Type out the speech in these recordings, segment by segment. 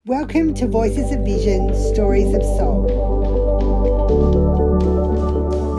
Welcome to Voices of Vision, Stories of Soul.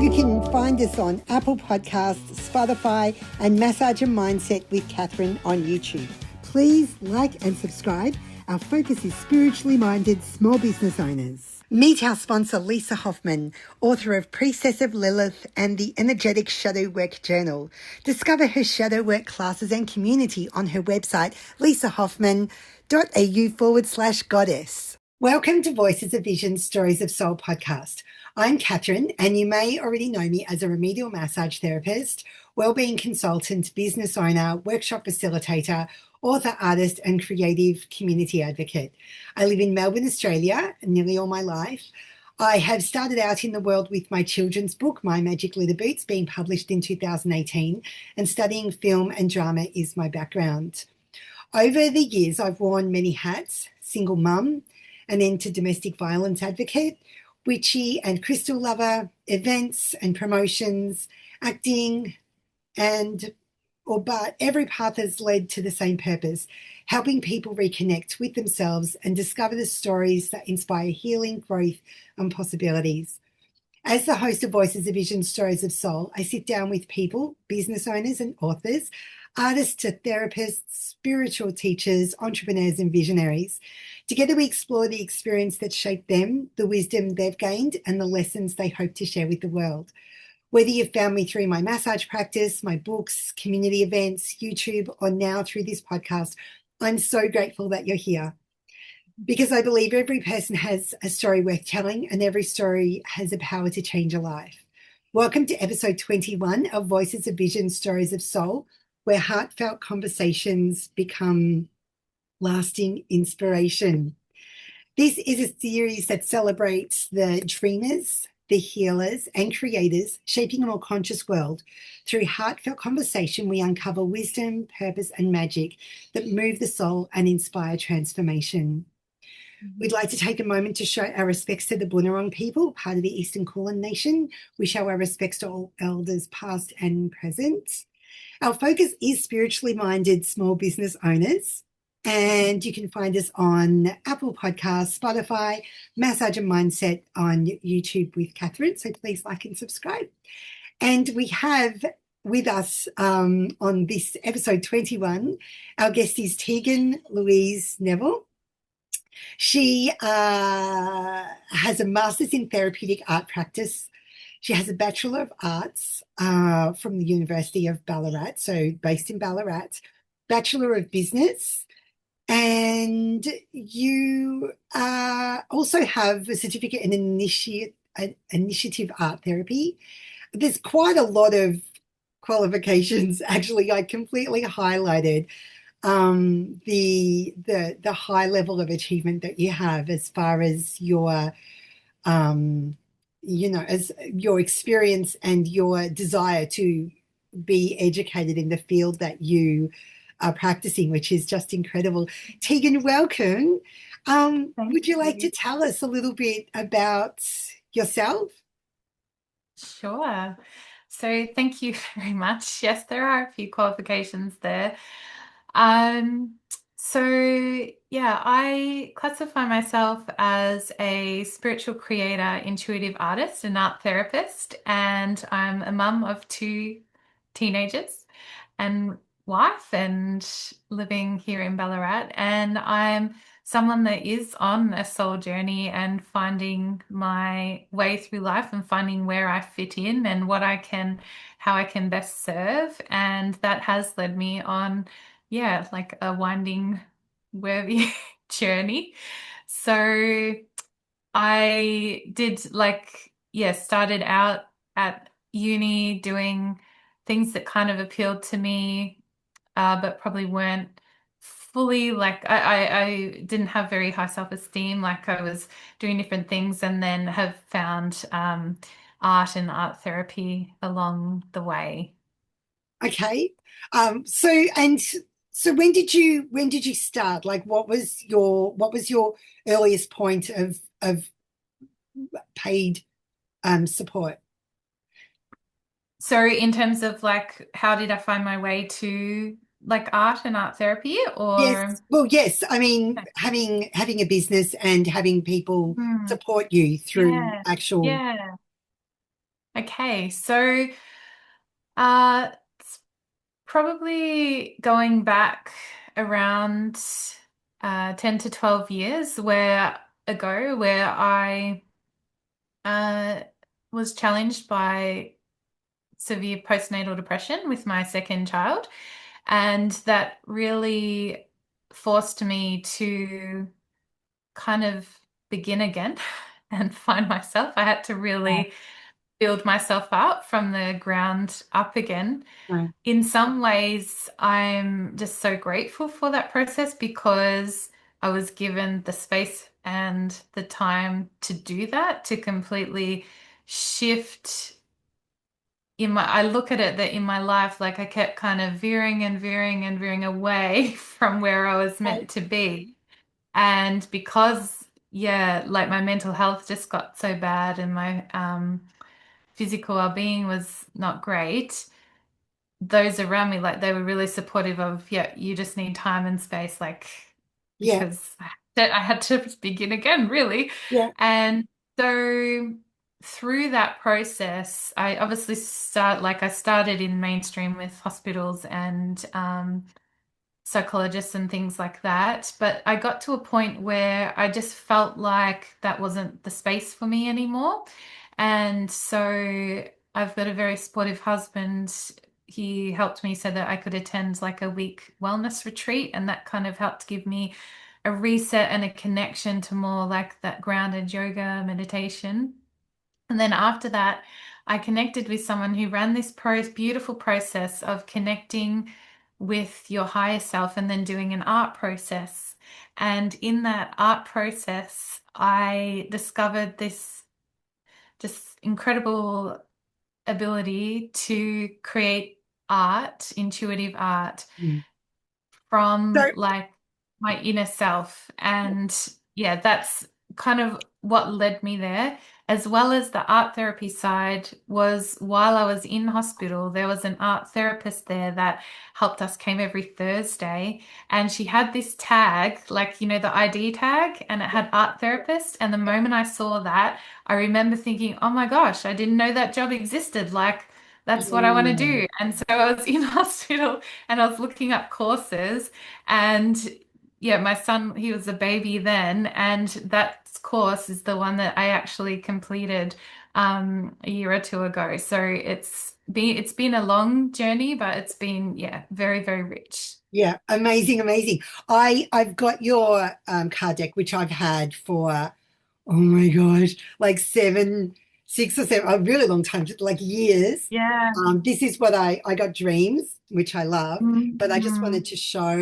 You can find us on Apple Podcasts, Spotify, and Massage and Mindset with Catherine on YouTube. Please like and subscribe. Our focus is spiritually minded small business owners. Meet our sponsor, Lisa Hoffman, author of Priestess of Lilith and the Energetic Shadow Work Journal. Discover her shadow work classes and community on her website, lisahoffman.au/goddess. Welcome to Voices of Vision, Stories of Soul podcast. I'm Catherine, and you may already know me as a remedial massage therapist, wellbeing consultant, business owner, workshop facilitator, author, artist, and creative community advocate. I live in Melbourne, Australia, nearly all my life. I have started out in the world with my children's book, My Magic Glitter Boots, being published in 2018, and studying film and drama is my background. Over the years, I've worn many hats: single mum, an end to domestic violence advocate, witchy and crystal lover, events and promotions, acting, but every path has led to the same purpose: helping people reconnect with themselves and discover the stories that inspire healing, growth, and possibilities. As the host of Voices of Vision, Stories of Soul, I sit down with people, business owners and authors, artists to therapists, spiritual teachers, entrepreneurs and visionaries. Together we explore the experience that shaped them, the wisdom they've gained, and the lessons they hope to share with the world. Whether you've found me through my massage practice, my books, community events, YouTube, or now through this podcast, I'm so grateful that you're here, because I believe every person has a story worth telling, and every story has the power to change a life. Welcome to episode 21 of Voices of Vision, Stories of Soul, where heartfelt conversations become lasting inspiration. This is a series that celebrates the dreamers, the healers and creators shaping a more conscious world. Through heartfelt conversation, we uncover wisdom, purpose, and magic that move the soul and inspire transformation. We'd like to take a moment to show our respects to the Bunurong people, part of the Eastern Kulin Nation. We show our respects to all elders past and present. Our focus is spiritually minded small business owners, and you can find us on Apple Podcasts, Spotify, Massage and Mindset on YouTube with Catherine. So please like and subscribe. And we have with us on this episode 21, our guest is Tegan Louise Neville. She has a master's in therapeutic art practice. She has a Bachelor of Arts from the University of Ballarat, so based in Ballarat, Bachelor of Business, and you also have a certificate in initiative art therapy. There's quite a lot of qualifications. Actually, I completely highlighted the high level of achievement that you have as far as your as your experience and your desire to be educated in the field that you are practicing, which is just incredible. Tegan, welcome. Would you like to tell us a little bit about yourself? Sure. So thank you very much. Yes, there are a few qualifications there. I classify myself as a spiritual creator, intuitive artist, and art therapist, and I'm a mum of 2 teenagers and wife, and living here in Ballarat. And I'm someone that is on a soul journey and finding my way through life and finding where I fit in and how I can best serve. And that has led me on, like a winding, worthy journey. So I did started out at uni doing things that kind of appealed to me, but probably weren't fully I didn't have very high self-esteem. Like, I was doing different things, and then have found art and art therapy along the way. Okay. So when did you start? Like, what was your earliest point of paid support? So in terms of, like, how did I find my way to like art and art therapy, Yes. or Well, yes. I mean, having a business and having people hmm, support you through yeah, actual. yeah. Okay, so it's probably going back around 10 to 12 years where I uh, was challenged by severe postnatal depression with my second child. And that really forced me to kind of begin again and find myself. I had to really build myself up from the ground up again. Right. In some ways, I'm just so grateful for that process because I was given the space and the time to do that, to completely shift I look at it that in my life, like I kept kind of veering and veering and veering away from where I was Right. meant to be. And because, yeah, like my mental health just got so bad and my physical well-being was not great, those around me, like they were really supportive of, yeah, you just need time and space, like Yeah. because I had to begin again, really. Yeah. And so through that process, I obviously I started in mainstream with hospitals and psychologists and things like that. But I got to a point where I just felt like that wasn't the space for me anymore. And so I've got a very supportive husband. He helped me so that I could attend like a week wellness retreat, and that kind of helped give me a reset and a connection to more like that grounded yoga meditation. And then after that, I connected with someone who ran this beautiful process of connecting with your higher self and then doing an art process. And in that art process, I discovered this just incredible ability to create art, intuitive art Mm. from So, like my inner self. And yeah, that's kind of what led me there, as well as the art therapy side was while I was in hospital, there was an art therapist there that helped us, came every Thursday. And she had this tag, like, the ID tag, and it had art therapist. And the moment I saw that, I remember thinking, oh my gosh, I didn't know that job existed. Like, that's what I want to yeah. do. And so I was in hospital and I was looking up courses, and yeah, my son, he was a baby then, and that course is the one that I actually completed a year or two ago. So it's been a long journey, but it's been, yeah, very, very rich. Yeah, amazing, amazing. I've got your card deck, which I've had for oh my gosh, like 6 or 7, a really long time, like years. Yeah. This is what I got dreams, which I love, but I just Mhm. wanted to show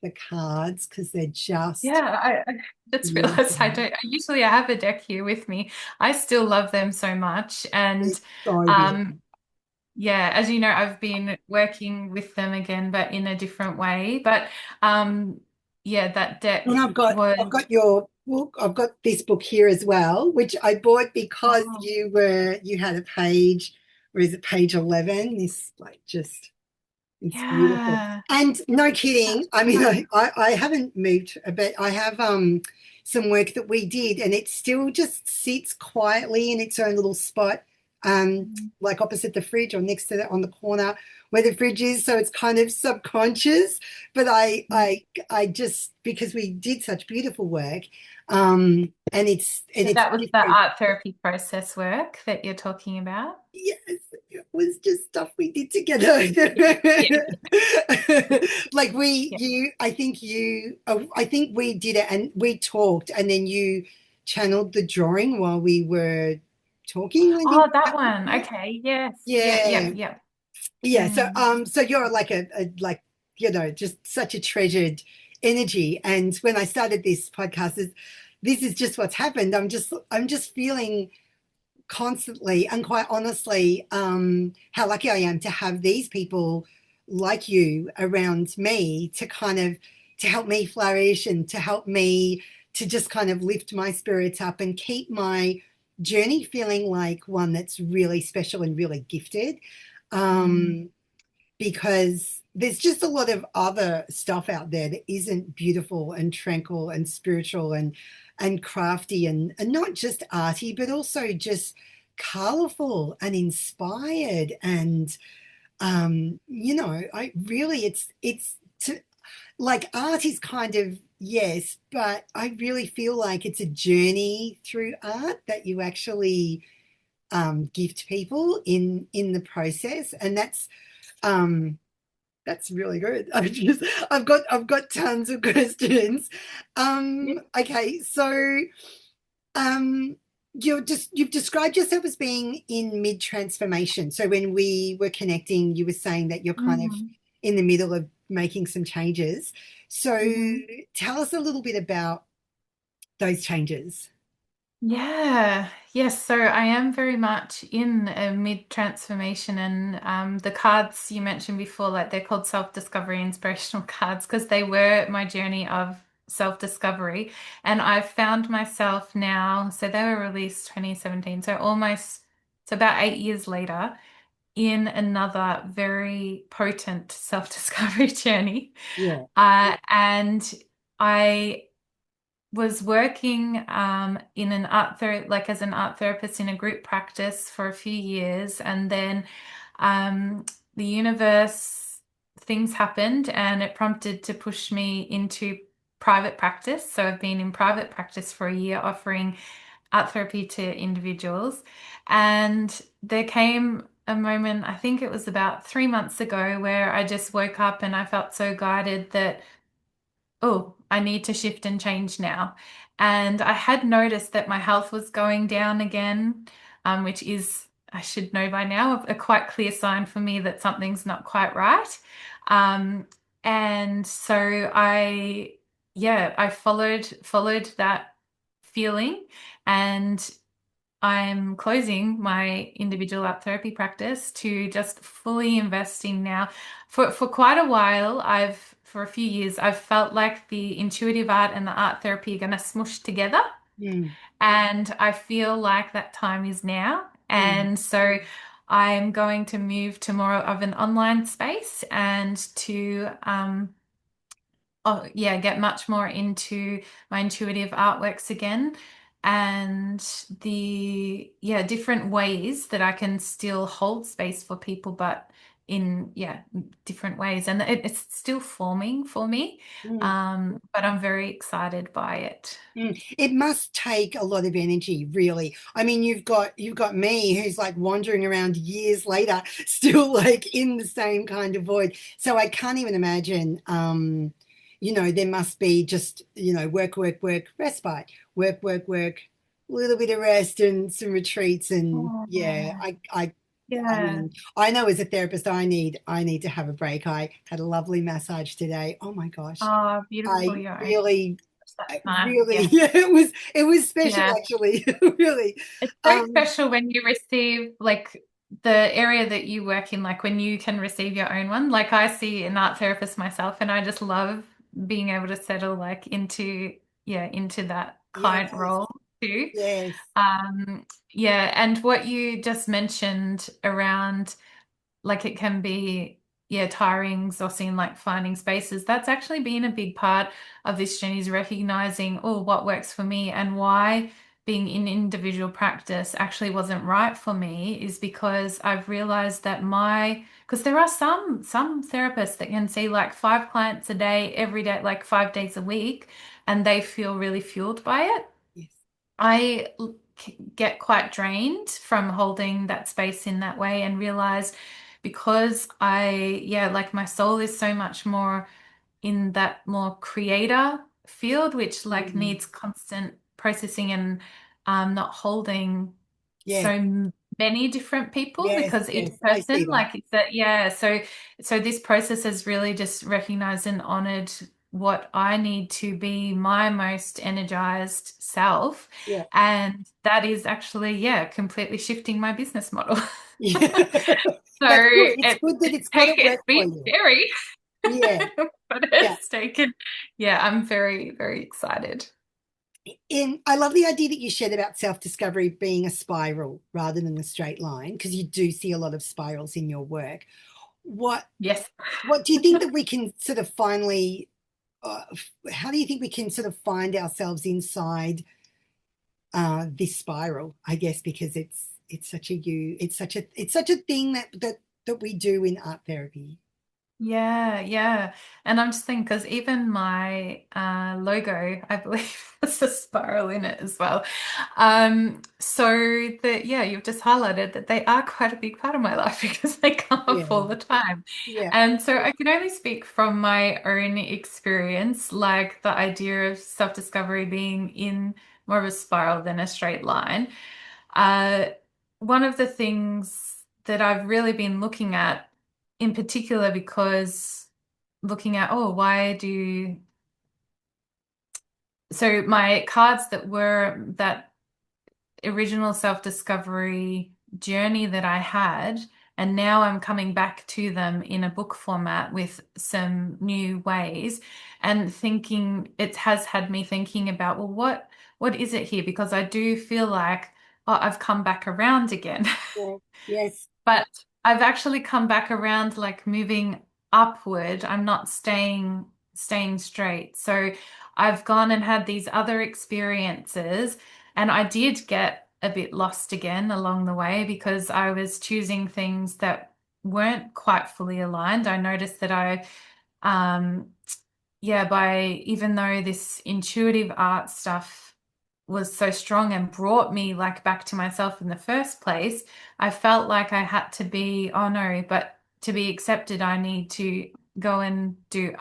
the cards because they're just Yeah, I just realized beautiful. usually I have a deck here with me. I still love them so much. They're And so beautiful. um yeah, as you know, I've been working with them again, but in a different way. But um, yeah, that And deck I've was, got your book. I've got this book here as well, which I bought because oh, you had a page, or is it page 11? This like just it's beautiful. yeah, And no kidding. that's I mean, fun. I haven't moved, but I have some work that we did, and it still just sits quietly in its own little spot, like opposite the fridge or next to the on the corner where the fridge is. So it's kind of subconscious. But I just because we did such beautiful work, and So it's that was the different. art therapy process work that you're talking about. Yes, it was just stuff we did together. Yeah, Like yeah. I think we did it and we talked, and then you channeled the drawing while we were talking. I think Oh, that that was one. it. Okay. Yes. Yeah. Yeah, Yep. Yep. yeah. Mm. So you're like a like just such a treasured energy. And when I started this podcast, this is just what's happened. I'm just feeling constantly and quite honestly how lucky I am to have these people like you around me to kind of to help me flourish and to help me to just kind of lift my spirits up and keep my journey feeling like one that's really special and really gifted Mm. um, because there's just a lot of other stuff out there that isn't beautiful and tranquil and spiritual and crafty and not just arty, but also just colorful and inspired. And I really it's to, like, art is kind of, yes, but I really feel like it's a journey through art that you actually gift people in the process, and um that's really good. I've got tons of questions. Yeah. Okay, so um you've described yourself as being in mid transformation. So when we were connecting, you were saying that you're kind of Mm, in the middle of making some changes. So mhm. tell us a little bit about those changes. Yeah, yes. So I am very much in a mid transformation, and the cards you mentioned before, like they're called self-discovery inspirational cards because they were my journey of self-discovery. And I've found myself now, so they were released 2017, so almost, it's about 8 years later, in another very potent self-discovery journey. Yeah. And I was working in an like as an art therapist in a group practice for a few years, and then um, the universe, things happened, and it prompted to push me into private practice. So I've been in private practice for a year, offering art therapy to individuals, and there came a moment, I think it was about 3 months ago, where I just woke up and I felt so guided that, oh, I need to shift and change now. And I had noticed that my health was going down again, which is, I should know by now, a quite clear sign for me that something's not quite right. Um, and so I followed that feeling, and I'm closing my individual art therapy practice to just fully investing now. For quite a while, for a few years, I've felt like the intuitive art and the art therapy are going to smush together. Mm, And I feel like that time is now. mm, And so I'm going to move to more of an online space and to get much more into my intuitive artworks again, and the different ways that I can still hold space for people, but in different ways, and it's still forming for me. mm. But I'm very excited by it. It must take a lot of energy, really. I mean, you've got me who's like wandering around years later, still like in the same kind of void. So I can't even imagine. There must be just, work, work, work, respite, work, work, work, a little bit of rest and some retreats. And yeah, Oh, I yeah. mean, I know as a therapist, I need to have a break. I had a lovely massage today. Oh my gosh. Oh, beautiful. I You're really That's nice. really, Yeah. yeah, it was special Yeah. actually, really. It's so Um, special when you receive, like, the area that you work in, like when you can receive your own one. Like, I see an art therapist myself, and I just love being able to settle like into that client yes, role too. yes, And what you just mentioned around, like, it can be tiring, exhausting, like finding spaces. That's actually been a big part of this journey, is recognizing, oh, what works for me, and why being in individual practice actually wasn't right for me is because I've realized that because there are some therapists that can see like 5 clients a day every day, like 5 days a week, and they feel really fueled by it. yes, Get quite drained from holding that space in that way, and realize, because like my soul is so much more in that more creator field, which like mm, needs constant processing, and not holding so yes, many different people, yes, because each yes, I see person, that. like, it's that, so this process has really just recognized and honored what I need to be my most energized self, Yeah, and that is actually completely shifting my business model. yeah. So That's good. It's good that it's got to it's work for been you. scary, Yeah, but yeah. it's taken. Yeah, I'm very, very excited. I love the idea that you shared about self-discovery being a spiral rather than a straight line, because you do see a lot of spirals in your work. what Yes. what do you think that we can sort of finally uh, how do you think we can sort of find ourselves inside this spiral, I guess, because it's such a it's such a thing that we do in art therapy. Yeah, yeah. And I'm just thinking because even my logo, I believe, has a spiral in it as well. So that yeah, you've just highlighted that they are quite a big part of my life because they come up Yeah, all the time. yeah, And so I can only speak from my own experience, like the idea of self-discovery being in more of a spiral than a straight line. Uh, One of the things that I've really been looking at in particular because looking at, oh, why do so my cards that were that original self-discovery journey that I had, and now I'm coming back to them in a book format with some new ways and thinking it has had me thinking about, well, what is it here? Because I do feel like, oh, I've come back around again. yeah, yes. But I've actually come back around like moving upward. I'm not staying straight. So I've gone and had these other experiences and I did get a bit lost again along the way because I was choosing things that weren't quite fully aligned. I noticed that um yeah, by even though this intuitive art stuff was so strong and brought me like back to myself in the first place, I felt like I had to be, oh no, but to be accepted, I need to go and do,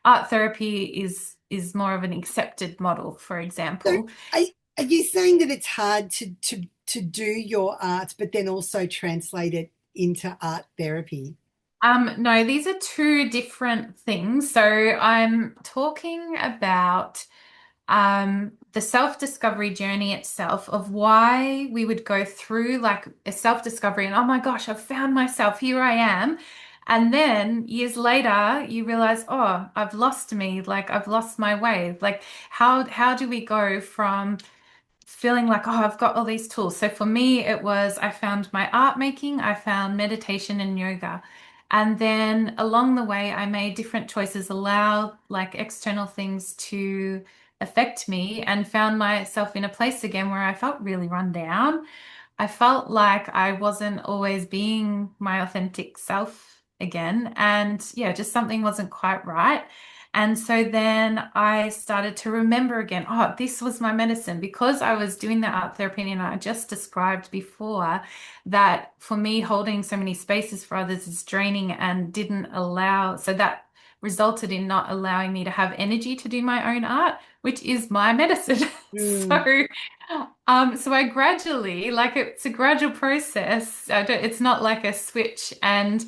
art therapy is more of an accepted model, for So example. are, are you saying that it's hard to do your art, but then also translate it into art therapy? No, these are two different things. So I'm talking about the self-discovery journey itself of why we would go through like a self-discovery and oh my gosh, I've found myself, here I am. And then years later, you realize, oh, I've lost me, like I've lost my way. Like how do we go from feeling like, oh, I've got all these tools. So for me, it was I found my art making, I found meditation and yoga. And then along the way, I made different choices, allow like external things to affect me, and found myself in a place again where I felt really run down. I felt like I wasn't always being my authentic self again. And yeah, just something wasn't quite right. And so then I started to remember again, oh, this was my medicine because I was doing the art therapy and I just described before that for me, holding so many spaces for others is draining and didn't allow, so that resulted in not allowing me to have energy to do my own art, which is my medicine. Mm, So I gradually, like it's a gradual process. It's not like a switch. And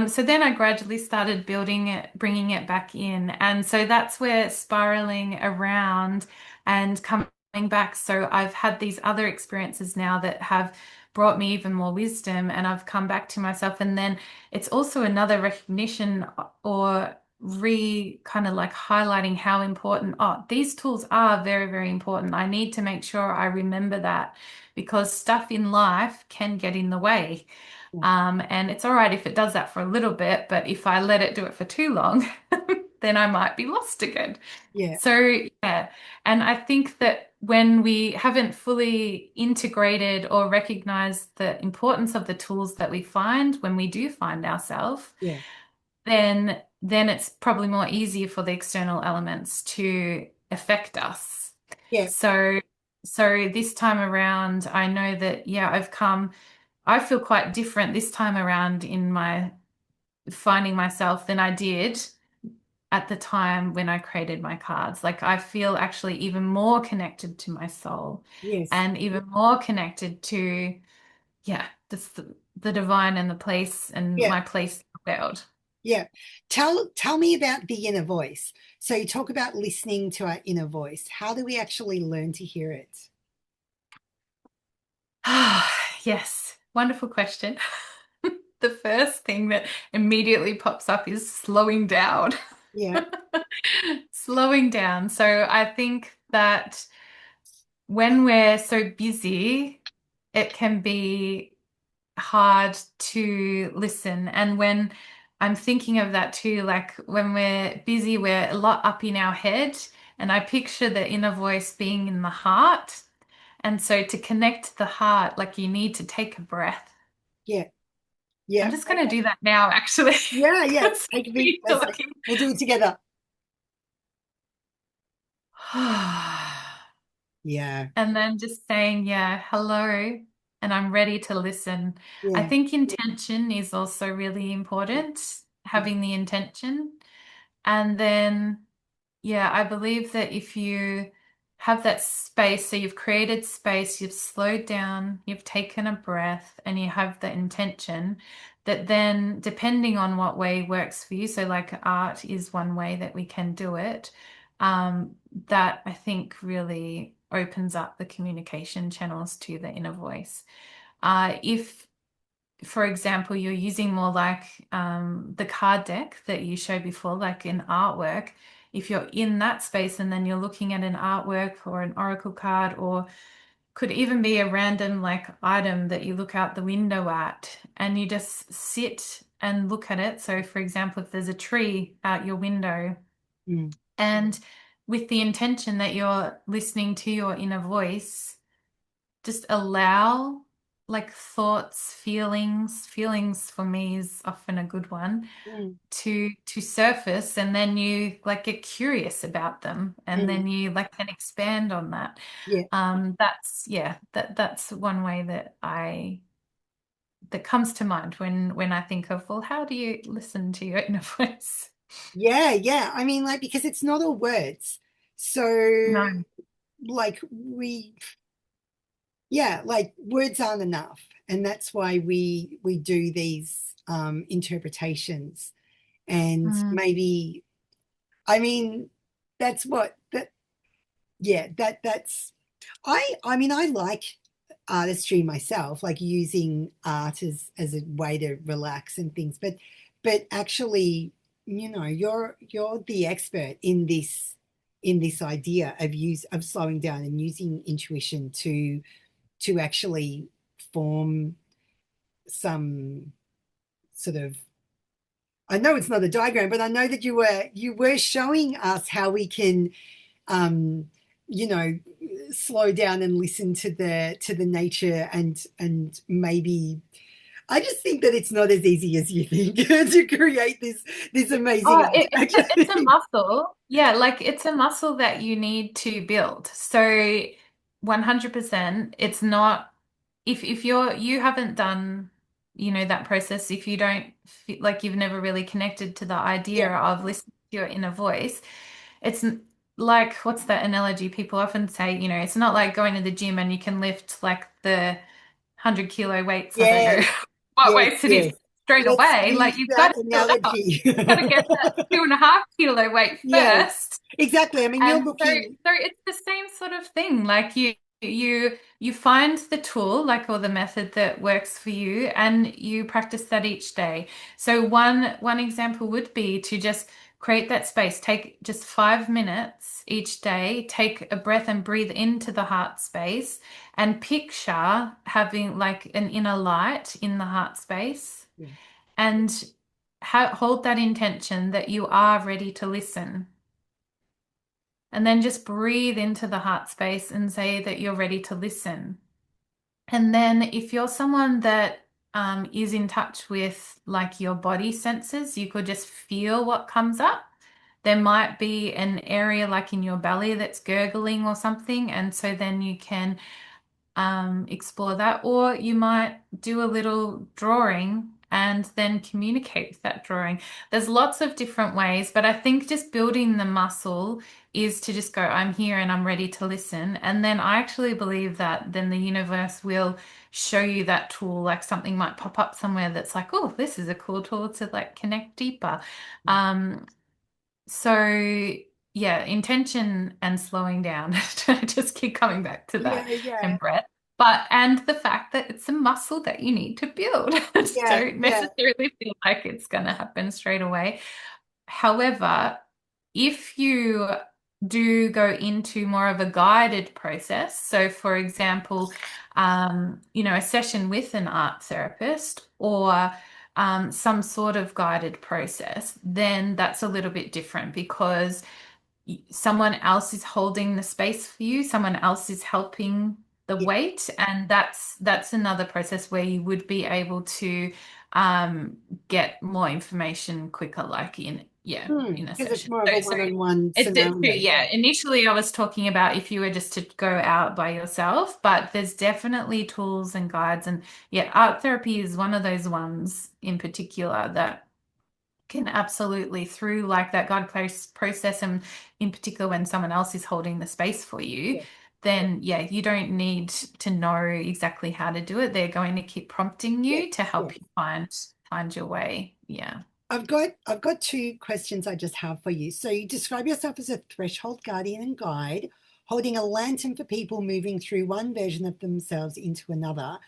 so then I gradually started building it, bringing it back in. And so that's where spiraling around and coming back. So I've had these other experiences now that have brought me even more wisdom and I've come back to myself. And then it's also another recognition or kind of like highlighting how important, oh, these tools are very, very important. I need to make sure I remember that because stuff in life can get in the way. And it's all right if it does that for a little bit, but if I let it do it for too long, then I might be lost again. yeah, So, yeah. And I think that when we haven't fully integrated or recognized the importance of the tools that we find when we do find ourselves, yeah, then it's probably more easier for the external elements to affect us. yeah, So so this time around, I know that yeah, I feel quite different this time around in my finding myself than I did at the time when I created my cards. Like I feel actually even more connected to my soul yes, and even more connected to yeah, the divine and the place and yeah, my place in the world. yeah. Tell me about the inner voice. So you talk about listening to our inner voice. How do we actually learn to hear it? Ah, yes, wonderful question. The first thing that immediately pops up is slowing down. Yeah, Slowing down. So I think that when we're so busy, it can be. hard to listen. And when I'm thinking of that too, like when we're busy, we're a lot up in our head, and I picture the inner voice being in the heart. And so to connect to the heart, like you need to take a breath. Yeah. I'm Yeah. just going to Okay. do that now, actually, Yeah. Yeah. because Take a I big, feel let's say, like we'll do it together. Yeah. and then just saying, yeah, hello, and I'm ready to listen. I Yeah. think intention is also really important, Yeah. having the intention. And then, yeah, I believe that if you have that space, so you've created space, you've slowed down, you've taken a breath, and you have the intention, that then, depending on what way works for you, so like art is one way that we can do it, that I think really opens up the communication channels to the inner voice. If for example, you're using more like the card deck that you showed before, like in artwork, if you're in that space and then you're looking at an artwork or an oracle card, or could even be a random like item that you look out the window at and you just sit and look at it. So, for example, if there's a tree out your window, Mm, and with the intention that you're listening to your inner voice, just allow like thoughts, feelings for me is often a good one mm, to surface, and then you like get curious about them, and mm. then you like can expand on that. Yeah. That's yeah, that's one way that I that comes to mind when I think of, well, how do you listen to your inner voice? Yeah. Yeah. I mean, like, because it's not all words. So, No. like, yeah, like words aren't enough. And that's why we do these interpretations. And Mm. maybe, I mean, that's what that, yeah, that's, I mean, I like artistry myself, like using art as a way to relax and things, but actually, you know, you're the expert in this idea of use of slowing down and using intuition to actually form some sort of, I know it's not a diagram, but I know that you were showing us how we can um, you know, slow down and listen to the nature and maybe I just think that it's not as easy as you think to create this amazing Oh, art. it's a Actually. muscle. Yeah, like it's a muscle that you need to build. So 100%, it's not if you haven't done, that process, if you don't feel like you've never really connected to the Yeah, idea of listening to your inner voice, like what's that analogy people often say, it's not like going to the gym and you can lift like the 100-kilo weights. I don't know yes, what yes, weights it is yes. straight Let's away. Like use you've got that to build up. analogy. Got to get that 2.5 kilo weight Yes, first. exactly. I mean, you're And so looking, so it's the same sort of thing. Like you find the tool, like, or the method that works for you, and you practice that each day. So one example would be to just create that space. Take just 5 minutes each day, take a breath and breathe into the heart space, and picture having like an inner light in the heart space, yeah, and hold that intention that you are ready to listen. And then just breathe into the heart space and say that you're ready to listen. And then if you're someone that is in touch with like your body senses, you could just feel what comes up. There might be an area like in your belly that's gurgling or something. And so then you can explore that, or you might do a little drawing and then communicate with that drawing. There's lots of different ways, but I think just building the muscle is to just go, I'm here and I'm ready to listen. And then I actually believe that then the universe will show you that tool, like something might pop up somewhere that's like, oh, this is a cool tool to like connect deeper. Um, so yeah, intention and slowing down. I just keep coming back to yeah, that, yeah, and breath. But and the fact that it's a muscle that you need to build. yeah, Don't yeah, necessarily feel like it's gonna happen straight away. However, if you do go into more of a guided process. So, for example, a session with an art therapist or some sort of guided process, then that's a little bit different because someone else is holding the space for you, someone else is helping the Yeah. weight, and that's another process where you would be able to um, get more information quicker, like in a Because it's session. more of a So one-on-one it's true, scenario. yeah. Initially, I was talking about if you were just to go out by yourself, but there's definitely tools and guides, and yeah, art therapy is one of those ones in particular that can absolutely through like that guide place process, and in particular when someone else is holding the space for you, Yeah. then yeah, you don't need to know exactly how to do it. They're going to keep prompting Yes. you to help Yes. you find your way. Yeah. I've got two questions I just have for you. So you describe yourself as a threshold guardian and guide, holding a lantern for people moving through one version of themselves into another.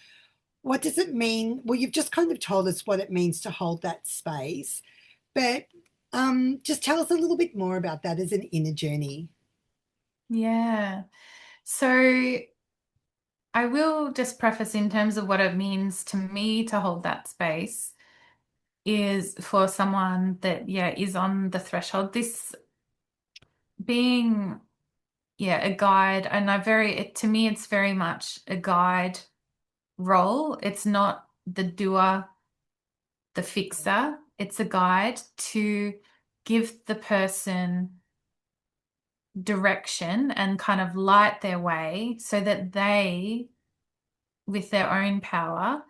What does it mean? Well, you've just kind of told us what it means to hold that space, but just tell us a little bit more about that as an inner journey. Yeah. So I will just preface in terms of what it means to me to hold that space is for someone that, yeah, is on the threshold. This being, yeah, a guide, and to me, it's very much a guide role. It's not the doer, the fixer. It's a guide to give the person direction and kind of light their way so that they, with their own power,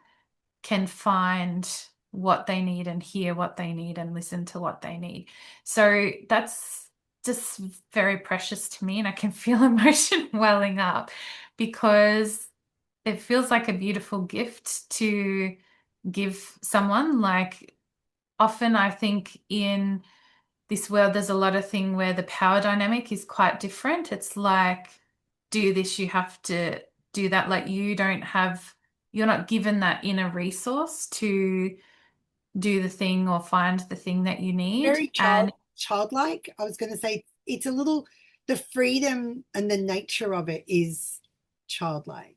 can find what they need and hear what they need and listen to what they need. So that's just very precious to me, and I can feel emotion welling up because it feels like a beautiful gift to give someone. Like, often I think in this world, there's a lot of thing where the power dynamic is quite different. It's like, do this, you have to do that. Like, you're not given that inner resource to do the thing or find the thing that you need. Very And childlike. I was going to say it's a little, the freedom and the nature of it is childlike.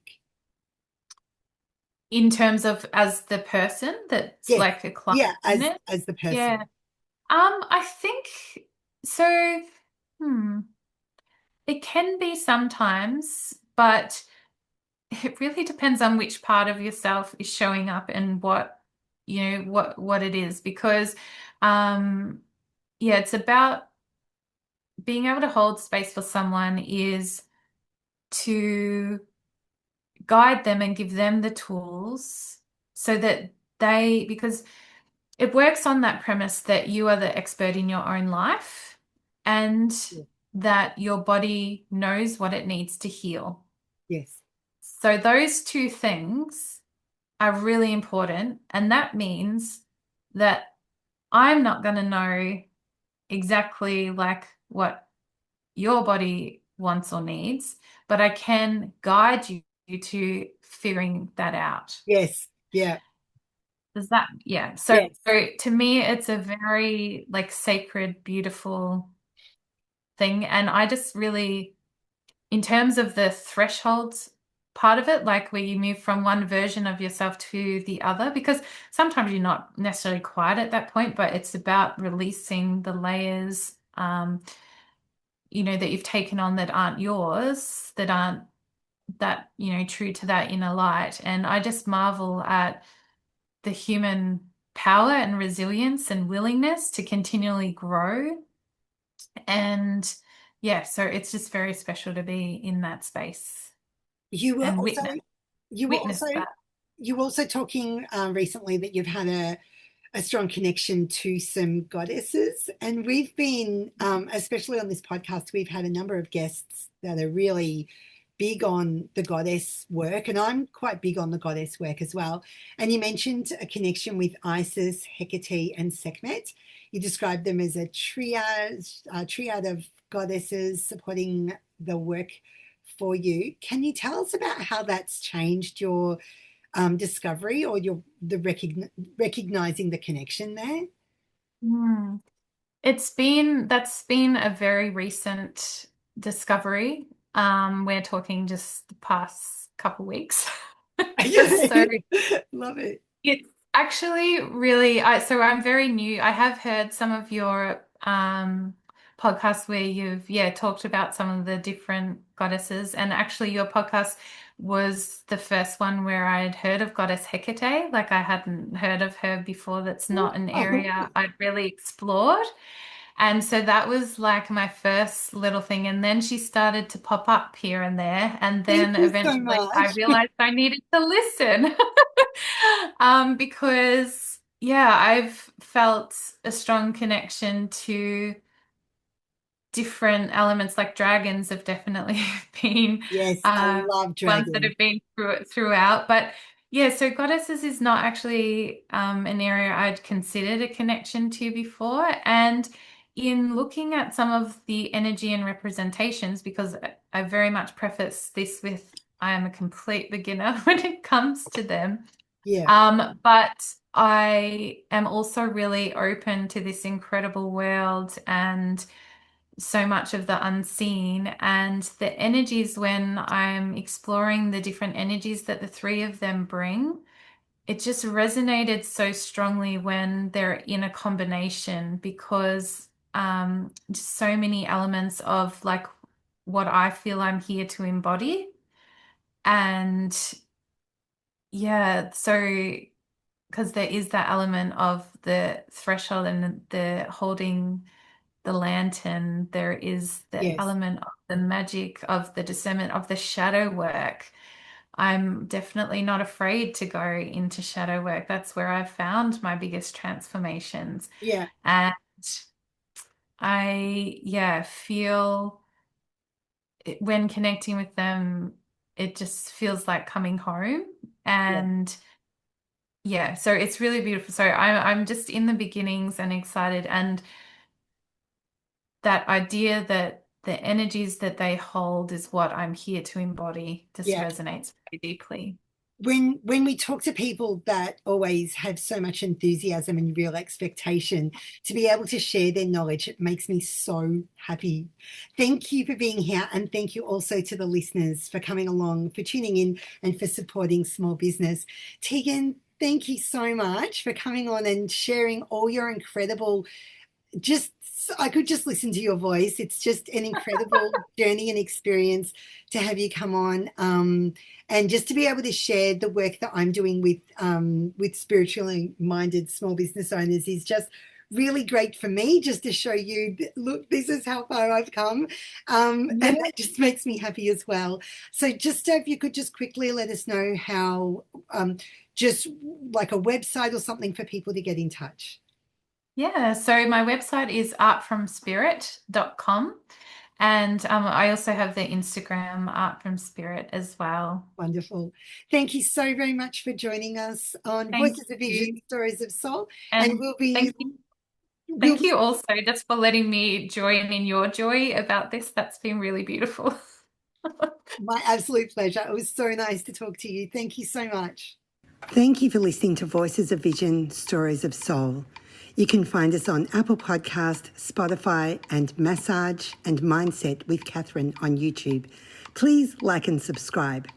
in terms of as the person that's Yes. like a client Yeah, in it, as the person. yeah. I think so. Hmm. It can be sometimes, but it really depends on which part of yourself is showing up and what it is. Because yeah, it's about being able to hold space for someone is to guide them and give them the tools so that because it works on that premise that you are the expert in your own life and Yeah. that your body knows what it needs to heal. Yes. So those two things are really important. And that means that I'm not going to know exactly like what your body wants or needs, but I can guide you to figuring that out. Yes. Yeah. Does that, yeah. So Yes. to me, it's a very like sacred, beautiful thing. And I just really, in terms of the thresholds part of it, like where you move from one version of yourself to the other, because sometimes you're not necessarily quite at that point, but it's about releasing the layers, that you've taken on that aren't yours, that aren't true to that inner light. And I just marvel at the human power and resilience and willingness to continually grow. And yeah, so it's just very special to be in that space You were and also witness you were also witness that. you were also talking recently that you've had a strong connection to some goddesses. And we've been, especially on this podcast, we've had a number of guests that are really big on the goddess work. And I'm quite big on the goddess work as well. And you mentioned a connection with Isis, Hecate, and Sekhmet. You described them as a triad of goddesses supporting the work for you. Can you tell us about how that's changed your discovery or recognizing the connection there? Hmm. That's been a very recent. discovery. We're talking just the past couple weeks. So Okay. Love it. it's actually really, so I'm very new. I have heard some of your podcasts where you've, yeah, talked about some of the different goddesses. And actually, your podcast was the first one where I had heard of Goddess Hecate. Like I hadn't heard of her before. That's not an area I'd really explored. And so that was like my first little thing. And then she started to pop up here and there. And Thank then you so eventually I much. realized I needed to listen. Because yeah, I've felt a strong connection to different elements, like dragons have definitely been Yes, I love ones that dragons. have been throughout. But yeah, so goddesses is not actually an area I'd considered a connection to before. And in looking at some of the energy and representations, because I very much preface this with I am a complete beginner when it comes to them. Yeah, But I am also really open to this incredible world and so much of the unseen and the energies when I'm exploring the different energies that the three of them bring. It just resonated so strongly when they're in a combination because just so many elements of like what I feel I'm here to embody. And yeah, so because there is that element of the threshold and the holding the lantern, there is the yes, element of the magic of the discernment of the shadow work. I'm definitely not afraid to go into shadow work. That's where I've found my biggest transformations. yeah, And I, yeah, feel when connecting with them, it just feels like coming home. yeah, And yeah, so it's really beautiful. So I'm just in the beginnings and excited, and that idea that the energies that they hold is what I'm here to embody just yeah. resonates very deeply. When we talk to people that always have so much enthusiasm and real expectation to be able to share their knowledge, it makes me so happy. Thank you for being here, and thank you also to the listeners for coming along, for tuning in, and for supporting small business. Tegan, thank you so much for coming on and sharing all your incredible, just I could just listen to your voice. It's just an incredible journey and experience to have you come on, and just to be able to share the work that I'm doing with spiritually minded small business owners is just really great for me. Just to show you, look, this is how far I've come, Yeah. and that just makes me happy as well. So, just if you could just quickly let us know how, just like a website or something for people to get in touch. Yeah, so my website is artfromspirit.com. And I also have the Instagram Art from Spirit as well. Wonderful. Thank you so very much for joining us on Thank Voices of Vision, you. Stories of Soul. And And we'll thank be you also just for letting me join in your joy about this. That's been really beautiful. my absolute pleasure. It was so nice to talk to you. Thank you so much. Thank you for listening to Voices of Vision, Stories of Soul. You can find us on Apple Podcast, Spotify, and Massage and Mindset with Catherine on YouTube. Please like and subscribe.